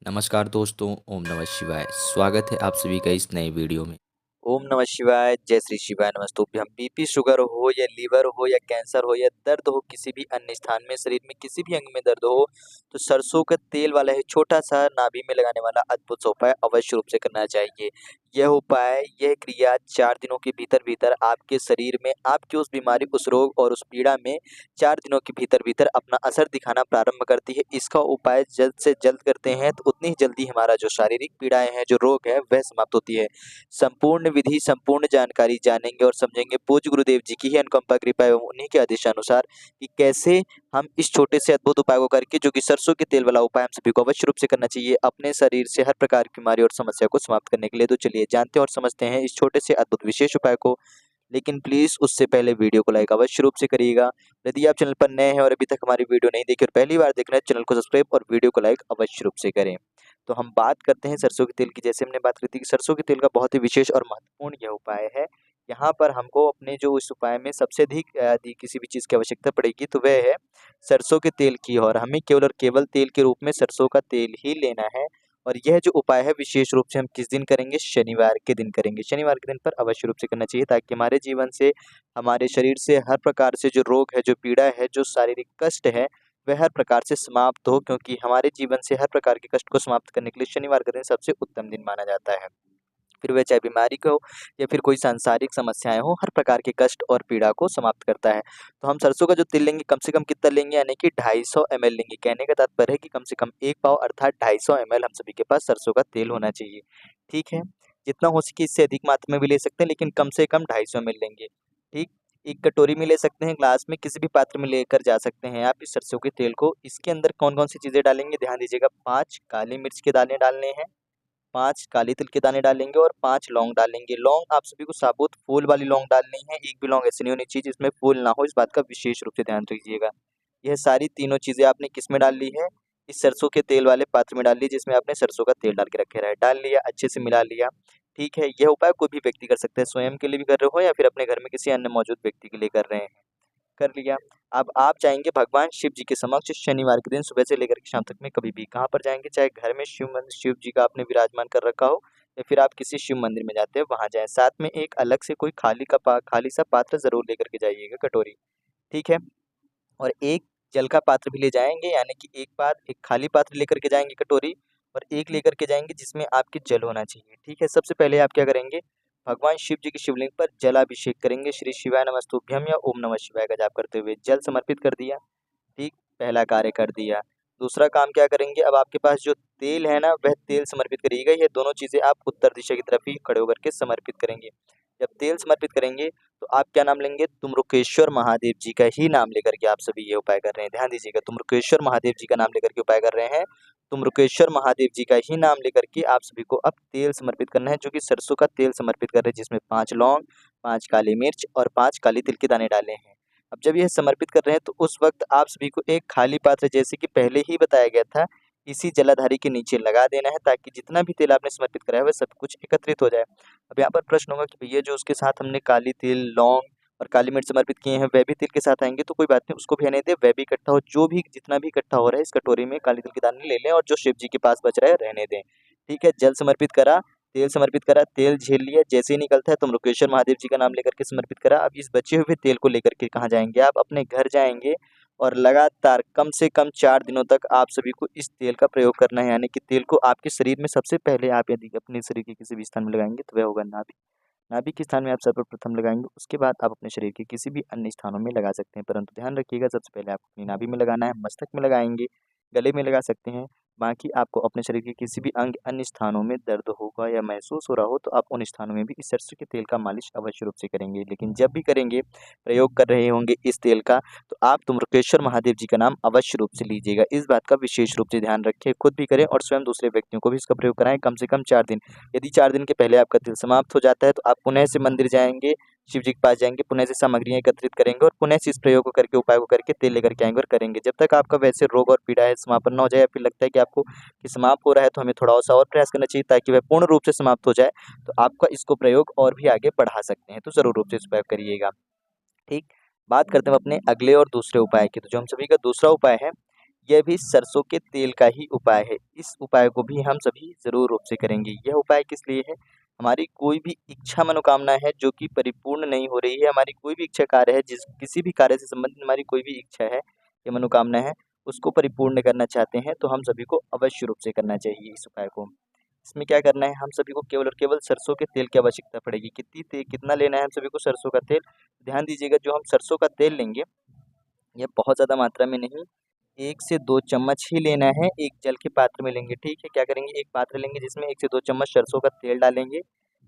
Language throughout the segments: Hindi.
नमस्कार दोस्तों, ओम नमः शिवाय। स्वागत है आप सभी का इस नए वीडियो में। ओम नमः शिवाय, जय श्री शिवाय नमस्तुभ्यं। बीपी, शुगर हो या लीवर हो या कैंसर हो या दर्द हो किसी भी अन्य स्थान में, शरीर में किसी भी अंग में दर्द हो, तो सरसों का तेल वाला है छोटा-सा नाभि में लगाने वाला अद्भुत सा उपाय अवश्य रूप से करना चाहिए। यह उपाय, यह क्रिया 4 दिनों के भीतर-भीतर आपके शरीर में, आपकी उस बीमारी, उस रोग और उस पीड़ा में 4 दिनों के भीतर-भीतर अपना असर दिखाना प्रारंभ करती है। इसका उपाय जल्द से जल्द करते हैं तो उतनी ही जल्दी हमारा जो शारीरिक पीड़ाएँ हैं, जो रोग है, वह समाप्त होती है। संपूर्ण विधि, संपूर्ण जानकारी जानेंगे और समझेंगे पूज्य गुरुदेव जी की ही अनुकंपा, कृपा एवं उन्हीं के आदेशानुसार कि कैसे हम इस छोटे से अद्भुत उपाय को करके, जो कि सरसों के तेल वाला उपाय हम सभी को अवश्य रूप से करना चाहिए, अपने शरीर से हर प्रकार की बीमारी और समस्या को समाप्त करने के लिए। तो चलिए जानते हैं और समझते हैं इस छोटे से अद्भुत विशेष उपाय को। लेकिन प्लीज़ उससे पहले वीडियो को लाइक अवश्य रूप से करिएगा। यदि आप चैनल पर नए हैं और अभी तक हमारी वीडियो नहीं देखी और पहली बार देख रहे हैं, चैनल को सब्सक्राइब और वीडियो को लाइक अवश्य रूप से करें। तो हम बात करते हैं सरसों के तेल की। जैसे हमने बात की थी कि सरसों के तेल का बहुत ही विशेष और महत्वपूर्ण यह उपाय है। यहाँ पर हमको अपने जो इस उपाय में सबसे अधिक यदि किसी भी चीज़ की आवश्यकता पड़ेगी तो वह है सरसों के तेल की, और हमें केवल और केवल तेल के रूप में सरसों का तेल ही लेना है। और यह जो उपाय है विशेष रूप से हम किस दिन करेंगे? शनिवार के दिन करेंगे। शनिवार के दिन पर अवश्य रूप से करना चाहिए, ताकि हमारे जीवन से, हमारे शरीर से हर प्रकार से जो रोग है, जो पीड़ा है, जो शारीरिक कष्ट है, वह हर प्रकार से समाप्त हो, क्योंकि हमारे जीवन से हर प्रकार के कष्ट को समाप्त करने के लिए शनिवार का दिन सबसे उत्तम दिन माना जाता है। फिर वह चाहे बीमारी का हो या फिर कोई सांसारिक समस्याएँ हों, हर प्रकार के कष्ट और पीड़ा को समाप्त करता है। तो हम सरसों का जो तेल लेंगे, कम से कम कितना लेंगे? यानी कि 250 एमएल लेंगे। कहने का तात्पर्य है कि कम से कम 1 पाव अर्थात 250 एमएल हम सभी के पास सरसों का तेल होना चाहिए। ठीक है? जितना हो सके इससे अधिक मात्रा में भी ले सकते हैं, लेकिन कम से कम 250 एमएल लेंगे। ठीक? एक कटोरी में ले सकते हैं, ग्लास में, किसी भी पात्र में लेकर जा सकते हैं आप इस सरसों के तेल को। इसके अंदर कौन-कौन सी चीज़ें डालेंगे? ध्यान दीजिएगा। 5 काली मिर्च के दाने डालने हैं, 5 काली तिल के दाने डालेंगे और 5 लौंग डालेंगे। लौंग आप सभी को साबुत फूल वाली लौंग डालनी है, एक भी लौंग ऐसी नहीं होनी चाहिए जिसमें फूल ना हो, इस बात का विशेष रूप से ध्यान रखिएगा। यह सारी तीनों चीज़ें आपने किसमें डाल ली है? इस सरसों के तेल वाले पात्र में डाल ली, जिसमें आपने सरसों का तेल डाल के रखे है। डाल लिया, अच्छे से मिला लिया, ठीक है? यह उपाय कोई भी व्यक्ति कर सकता है, स्वयं के लिए भी कर रहे हो या फिर अपने घर में किसी अन्य मौजूद व्यक्ति के लिए कर रहे हैं। कर लिया। अब आप जाएँगे भगवान शिव जी के समक्ष शनिवार के दिन सुबह से लेकर के शाम तक में कभी भी। कहाँ पर जाएँगे? चाहे घर में शिव जी का आपने विराजमान कर रखा हो या फिर आप किसी शिव मंदिर में जाते हैं, वहाँ जाएँ। साथ में एक अलग से कोई खाली सा पात्र ज़रूर लेकर के जाइएगा, कटोरी, ठीक है? और एक जल का पात्र भी ले जाएँगे, यानी कि एक खाली पात्र लेकर के जाएँगे, कटोरी, और एक लेकर के जाएँगे जिसमें आपके जल होना चाहिए, ठीक है? सबसे पहले आप क्या करेंगे? भगवान शिव जी के शिवलिंग पर जलाभिषेक करेंगे, श्री शिवाय नमस्तुभ्यम या ओम नमः शिवाय का जाप करते हुए। जल समर्पित कर दिया, ठीक? पहला कार्य कर दिया। दूसरा काम क्या करेंगे? अब आपके पास जो तेल है ना, वह तेल समर्पित करिएगा। ये दोनों चीज़ें आप उत्तर दिशा की तरफ ही खड़े होकर के समर्पित करेंगे। जब तेल समर्पित करेंगे, तो आप क्या नाम लेंगे? तुम्रुकेश्वर महादेव जी का ही नाम लेकर के आप सभी ये उपाय कर रहे हैं। ध्यान दीजिएगा, तुम्रुकेश्वर महादेव जी का नाम लेकर के उपाय कर रहे हैं। तुम्रुकेश्वर महादेव जी का ही नाम लेकर के आप सभी को अब तेल समर्पित करना है, जो कि सरसों का तेल समर्पित कर रहे हैं, जिसमें 5 लौंग, 5 काली मिर्च और 5 काली तिल के दाने डाले हैं। अब जब यह समर्पित कर रहे हैं, तो उस वक़्त आप सभी को एक खाली पात्र, जैसे कि पहले ही बताया गया था, इसी जलाधारी के नीचे लगा देना है, ताकि जितना भी तेल आपने समर्पित कराया है, वह सब कुछ एकत्रित हो जाए। अब यहाँ पर प्रश्न होगा कि भैया जो उसके साथ हमने काली तिल, लौंग और काली मिर्च समर्पित किए हैं, वह भी तेल के साथ आएँगे? तो कोई बात नहीं, उसको भी आने दें, वह भी इकट्ठा हो। जो भी जितना भी इकट्ठा हो रहा है, इस कटोरी में काली तिल के दाने ले लें और जो शिव जी के पास बच रहा है, रहने दें। ठीक है? जल समर्पित करा, तेल समर्पित करा, तेल झेल लिया, जैसे ही निकलता है तुम्रुकेश्वर महादेव जी का नाम लेकर के समर्पित करा। अब इस बचे हुए तेल को लेकर के कहाँ जाएँगे आप? अपने घर जाएँगे और लगातार कम से कम 4 दिनों तक आप सभी को इस तेल का प्रयोग करना है। यानी कि तेल को आपके शरीर में सबसे पहले आप यदि अपने शरीर के किसी भी स्थान में लगाएँगे, तो वह होगा नाभि। नाभि के स्थान में आप सर्वप्रथम लगाएँगे, उसके बाद आप अपने शरीर के किसी भी अन्य स्थानों में लगा सकते हैं। परंतु ध्यान रखिएगा, सबसे पहले आपको अपनी नाभि में लगाना है, मस्तक में लगाएँगे, गले में लगा सकते हैं। बाकी आपको अपने शरीर के किसी भी अंग, अन्य स्थानों में दर्द होगा या महसूस हो रहा हो, तो आप उन स्थानों में भी इस सरसों के तेल का मालिश अवश्य रूप से करेंगे। लेकिन जब भी करेंगे, प्रयोग कर रहे होंगे इस तेल का, तो आप तुम्रकेश्वर महादेव जी का नाम अवश्य रूप से लीजिएगा। इस बात का विशेष रूप से ध्यान रखें, खुद भी करें और स्वयं दूसरे व्यक्तियों को भी इसका प्रयोग कराएँ, कम से कम 4 दिन। यदि 4 दिन के पहले आपका तेल समाप्त हो जाता है, तो आप पुनः से मंदिर जाएँगे, शिव जी के पास जाएँगे, पुनः से सामग्रियाँ एकत्रित करेंगे और पुनः से इस प्रयोग को करके, उपाय को करके तेल लेकर के आएँगे और करेंगे। जब तक आपका वैसे रोग और पीड़ा है समापन ना हो जाए, या फिर लगता है कि आपको कि समाप्त हो रहा है, तो हमें थोड़ा-सा और प्रयास करना चाहिए ताकि वह पूर्ण रूप से समाप्त हो जाए, तो आपका इसको प्रयोग और भी आगे बढ़ा सकते हैं। तो ज़रूर रूप से इस प्रयोग करिएगा। ठीक? बात करते हैं हम अपने अगले और दूसरे उपाय की। तो जो हम सभी का दूसरा उपाय है, यह भी सरसों के तेल का ही उपाय है। इस उपाय को भी हम सभी ज़रूर रूप से करेंगे। यह उपाय किस लिए है? हमारी कोई भी इच्छा मनोकामना है जो कि परिपूर्ण नहीं हो रही है, हमारी कोई भी इच्छा कार्य है, किसी भी कार्य से संबंधित हमारी कोई भी इच्छा है या मनोकामना है, उसको परिपूर्ण करना चाहते हैं, तो हम सभी को अवश्य रूप से करना चाहिए इस उपाय को। इसमें क्या करना है, हम सभी को केवल और केवल सरसों के तेल की आवश्यकता पड़ेगी। कितना लेना है हम सभी को सरसों का तेल? ध्यान दीजिएगा, जो हम सरसों का तेल लेंगे, ये बहुत ज़्यादा मात्रा में नहीं, 1 से 2 चम्मच ही लेना है। एक जल के पात्र में लेंगे, ठीक है? क्या करेंगे, एक पात्र लेंगे जिसमें 1 से 2 चम्मच सरसों का तेल डालेंगे,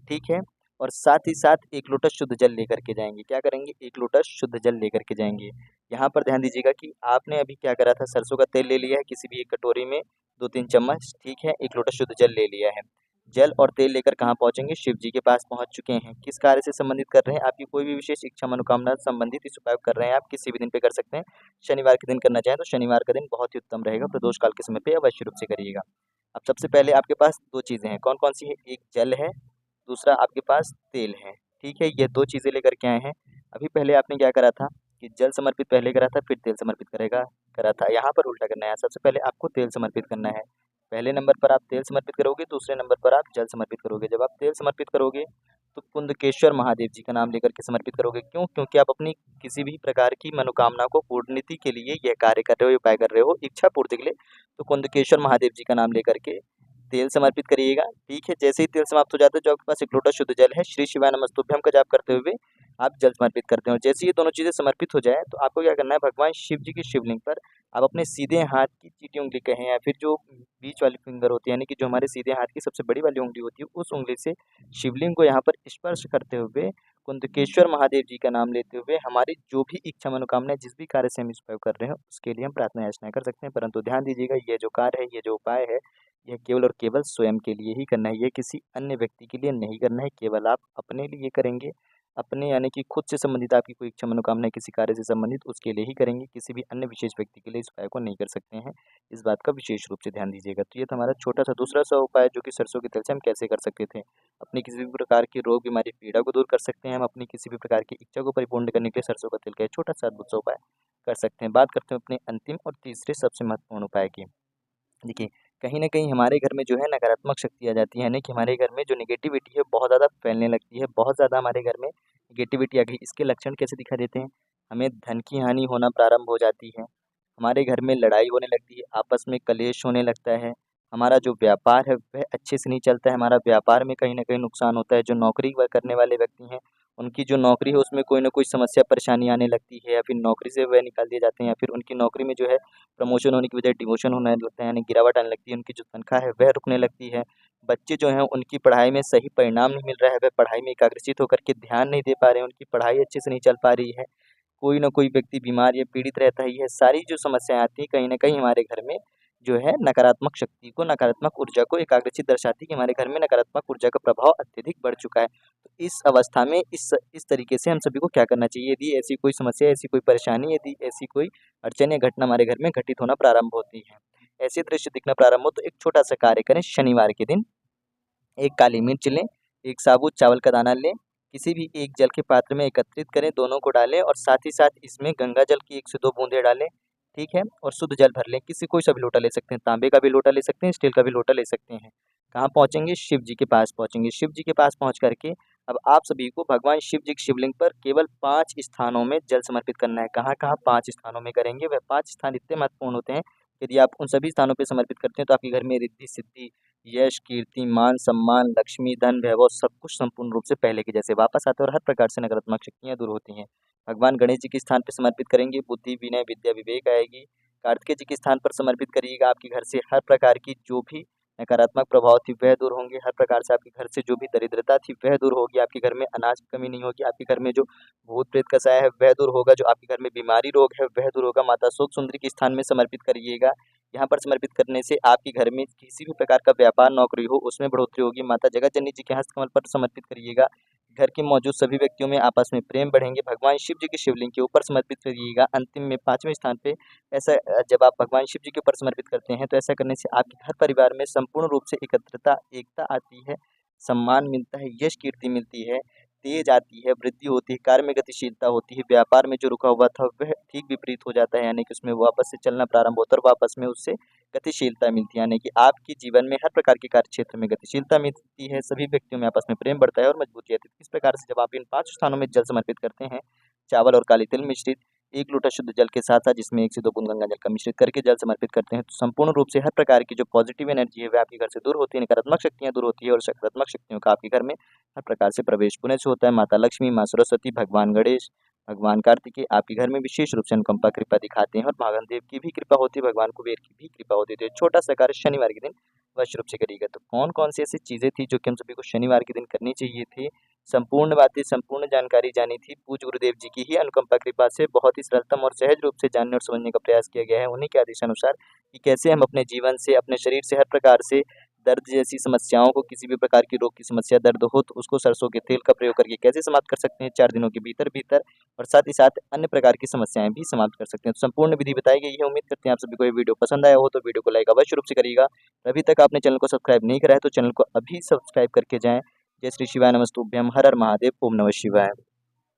ठीक है? और साथ ही साथ 1 लोटा शुद्ध जल लेकर के जाएँगे। क्या करेंगे, 1 लोटा शुद्ध जल लेकर के जाएँगे। यहाँ पर ध्यान दीजिएगा कि आपने अभी क्या करा था, सरसों का तेल ले लिया है किसी भी एक कटोरी में 2-3 चम्मच, ठीक है? 1 लोटा शुद्ध जल ले लिया है। जल और तेल लेकर कहाँ पहुँचेंगे? शिव जी के पास पहुँच चुके हैं। किस कार्य से संबंधित कर रहे हैं? आपकी कोई भी विशेष इच्छा मनोकामना से संबंधित इस उपाय को कर रहे हैं, आप किसी भी दिन पे कर सकते हैं। शनिवार के दिन करना चाहें तो शनिवार का दिन बहुत ही उत्तम रहेगा। प्रदोष काल के समय पे अवश्य रूप से करिएगा। अब सबसे पहले आपके पास 2 चीज़ें हैं, कौन-कौन सी है? एक जल है, दूसरा आपके पास तेल है, ठीक है? ये 2 चीज़ें लेकर के आए हैं। अभी पहले आपने क्या करा था कि जल समर्पित पहले करा था, फिर तेल समर्पित करा था। यहाँ पर उल्टा करना है, सबसे पहले आपको तेल समर्पित करना है। पहले नंबर पर आप तेल समर्पित करोगे, दूसरे नंबर पर आप जल समर्पित करोगे। जब आप तेल समर्पित करोगे तो कुंदकेश्वर महादेव जी का नाम लेकर के समर्पित करोगे। क्यों? क्योंकि आप अपनी किसी भी प्रकार की मनोकामना को पूर्णति के लिए यह कार्य कर रहे हो, उपाय कर रहे हो, इच्छा पूर्ति के लिए, तो कुंदकेश्वर महादेव जी का नाम लेकर के तेल समर्पित करिएगा, ठीक है? जैसे ही तेल समाप्त हो जाता है, जो आपके पास 1 लोटा शुद्ध जल है, श्री शिवाय नमस्तुभ्यम का जाप करते हुए आप जल समर्पित करते हो। जैसे ये दोनों चीज़ें समर्पित हो जाए, तो आपको क्या करना है, भगवान शिव जी की शिवलिंग पर आप अपने सीधे हाथ की चीटी उंगली कहें या फिर जो बीच वाली फिंगर होती है, यानी कि जो हमारे सीधे हाथ की सबसे बड़ी वाली उंगली होती है, उस उंगली से शिवलिंग को यहाँ पर स्पर्श करते हुए कुंदकेश्वर महादेव जी का नाम लेते हुए हमारी जो भी इच्छा मनोकामना जिस भी कार्य से हम इस उपाय कर रहे हैं, उसके लिए हम प्रार्थना याचना कर सकते हैं। परंतु ध्यान दीजिएगा, ये जो कार्य है, ये जो उपाय है, यह केवल और केवल स्वयं के लिए ही करना है। ये किसी अन्य व्यक्ति के लिए नहीं करना है, केवल आप अपने लिए करेंगे। अपने यानी कि खुद से संबंधित आपकी कोई इच्छा मनोकामना है किसी कार्य से संबंधित, उसके लिए ही करेंगे। किसी भी अन्य विशेष व्यक्ति के लिए इस उपाय को नहीं कर सकते हैं। इस बात का विशेष रूप से ध्यान दीजिएगा। तो ये था हमारा छोटा-सा दूसरा-सा उपाय, जो कि सरसों के तेल से हम कैसे कर सकते थे। अपनी किसी भी प्रकार की रोग, बीमारी, पीड़ा को दूर कर सकते हैं। हम अपनी किसी भी प्रकार की इच्छा को परिपूर्ण करने के लिए सरसों का तेल का एक छोटा-सा अद्भुत सा उपाय कर सकते हैं। बात करते हैं अपने अंतिम और तीसरे सबसे महत्वपूर्ण उपाय की। देखिए, कहीं न कहीं हमारे घर में जो है नकारात्मक शक्ति आ जाती है, यानी कि हमारे घर में जो नेगेटिविटी है बहुत ज़्यादा फैलने लगती है, बहुत ज़्यादा हमारे घर में नेगेटिविटी आ गई। इसके लक्षण कैसे दिखाई देते हैं? हमें धन की हानि होना प्रारंभ हो जाती है, हमारे घर में लड़ाई होने लगती है, आपस में कलेश होने लगता है, हमारा जो व्यापार है वह अच्छे से नहीं चलता है, हमारा व्यापार में कहीं न कहीं नुकसान होता है। जो नौकरी व करने वाले व्यक्ति हैं, उनकी जो नौकरी है उसमें कोई न कोई समस्या परेशानी आने लगती है, या फिर नौकरी से वह निकाल दिए जाते हैं, या फिर उनकी नौकरी में जो है प्रमोशन होने की बजाय डिमोशन होने लगता है, यानी गिरावट आने लगती है, उनकी जो तनख्वाह है वह रुकने लगती है। बच्चे जो हैं उनकी पढ़ाई में सही परिणाम नहीं मिल रहा है, वह पढ़ाई में एकाग्रचित होकर के ध्यान नहीं दे पा रहे हैं, उनकी पढ़ाई अच्छे से नहीं चल पा रही है। कोई न कोई व्यक्ति बीमार या पीड़ित रहता है। यह सारी जो समस्याएँ आती हैं कहीं न कहीं हमारे घर में जो है नकारात्मक शक्ति को, नकारात्मक ऊर्जा को एकाग्रचित दर्शाती है कि हमारे घर में नकारात्मक ऊर्जा का प्रभाव अत्यधिक बढ़ चुका है। तो इस अवस्था में इस तरीके से हम सभी को क्या करना चाहिए? यदि ऐसी कोई समस्या, ऐसी कोई परेशानी, यदि ऐसी कोई अड़चन या घटना हमारे घर में घटित होना प्रारंभ होती है, ऐसे दृश्य दिखना प्रारंभ हो, तो एक छोटा-सा कार्य करें। शनिवार के दिन एक काली मिर्च लें, एक साबुत चावल का दाना लें, किसी भी एक जल के पात्र में एकत्रित करें, दोनों को डालें और साथ ही साथ इसमें गंगा जल की 1 से 2 बूंदें डालें, ठीक है? और शुद्ध जल भर लें, किसी कोई सा भी लोटा ले सकते हैं, तांबे का भी लोटा ले सकते हैं, स्टील का भी लोटा ले सकते हैं। कहाँ पहुँचेंगे? शिव जी के पास पहुँचेंगे। शिव जी के पास पहुँच कर के अब आप सभी को भगवान शिव जी की शिवलिंग पर केवल 5 स्थानों में जल समर्पित करना है। कहाँ-कहाँ? 5 स्थानों में करेंगे। वह 5 स्थान इतने महत्वपूर्ण होते हैं, यदि आप उन सभी स्थानों पे समर्पित करते हैं तो आपके घर में रिद्धि-सिद्धि, यश, कीर्ति, मान-सम्मान, लक्ष्मी, धन, वैभव सब कुछ संपूर्ण रूप से पहले के जैसे वापस आता है और हर प्रकार से नकारात्मक शक्तियाँ दूर होती हैं। भगवान गणेश जी के स्थान पे समर्पित करेंगे, बुद्धि, विनय, विद्या, विवेक आएगी। कार्तिकेय जी के स्थान पर समर्पित करिएगा, आपके घर से हर प्रकार की जो भी नकारात्मक प्रभाव थी वह दूर होंगे, हर प्रकार से आपके घर से जो भी दरिद्रता थी वह दूर होगी, आपके घर में अनाज की कमी नहीं होगी, आपके घर में जो भूत-प्रेत का साया है वह दूर होगा, जो आपके घर में बीमारी रोग है वह दूर होगा। माता शोक सुंदरी के स्थान में समर्पित करिएगा। यहाँ पर समर्पित करने से आपके घर में किसी भी प्रकार का व्यापार, नौकरी हो उसमें बढ़ोतरी होगी। माता जगत-जननी जी के हस्तकमल पर समर्पित करिएगा। घर के मौजूद सभी व्यक्तियों में आपस में प्रेम बढ़ेंगे। भगवान शिव जी की शिवलिंग के ऊपर समर्पित करिएगा। अंतिम में 5वें स्थान पे ऐसा जब आप भगवान शिव जी के ऊपर समर्पित करते हैं तो ऐसा करने से आपके हर परिवार में संपूर्ण रूप से एकत्रता, एकता आती है, सम्मान मिलता है, यश कीर्ति मिलती है। तेज आती है, वृद्धि होती है, कार्य में गतिशीलता होती है, व्यापार में जो रुका हुआ था वह ठीक विपरीत हो जाता है, यानी कि उसमें वापस से चलना प्रारंभ होता है और वापस में उससे गतिशीलता मिलती है, यानी कि आपके जीवन में हर प्रकार के कार्य क्षेत्र में गतिशीलता मिलती है, सभी व्यक्तियों में आपस में प्रेम बढ़ता है और मजबूती आती है। इस प्रकार से जब आप इन 5 स्थानों में जल समर्पित करते हैं, चावल और काले तिल मिश्रित 1 लोटा शुद्ध जल के साथ-साथ जिसमें 1 से 2 बूंद गंगा जल का मिश्रित करके जल समर्पित करते हैं, तो संपूर्ण रूप से हर प्रकार की जो पॉजिटिव एनर्जी है वह आपके घर से दूर होती है, नकारात्मक शक्तियाँ दूर होती है और सकारात्मक शक्तियों का आपके घर में हर प्रकार से प्रवेश पुण्य से होता है। माता लक्ष्मी, माँ सरस्वती, भगवान गणेश, भगवान कार्तिकेय आपके घर में विशेष रूप से अनुकंपा कृपा दिखाते हैं और महादेव की भी कृपा होती है, भगवान कुबेर की भी कृपा होती है। तो एक छोटा-सा कार्य शनिवार के दिन अवश्य रूप से करिएगा। तो कौन-कौन सी ऐसी चीज़ें थी जो कि हम सभी को शनिवार के दिन करनी चाहिए थी? संपूर्ण बातें, संपूर्ण जानकारी जानी थी पूज्य गुरुदेव जी की ही अनुकंपा कृपा से बहुत ही सरलतम और सहज रूप से जानने और समझने का प्रयास किया गया है। उन्हीं के आदेशानुसार कि कैसे हम अपने जीवन से, अपने शरीर से हर प्रकार से दर्द जैसी समस्याओं को, किसी भी प्रकार की रोग की समस्या दर्द हो तो उसको सरसों के तेल का प्रयोग करके कैसे समाप्त कर सकते हैं 4 दिनों के भीतर-भीतर और साथ ही साथ अन्य प्रकार की समस्याएँ भी समाप्त कर सकते हैं। तो संपूर्ण विधि बताई गई है। उम्मीद करते हैं आप सभी को ये वीडियो पसंद आया हो तो वीडियो को लाइक अवश्य रूप से करिएगा। अभी तक आपने चैनल को सब्सक्राइब नहीं करा है तो चैनल को अभी सब्सक्राइब करके जाएँ। जय श्री शिवाय नमस्तुभ्यं हर हर महादेव ओम नमः शिवाय।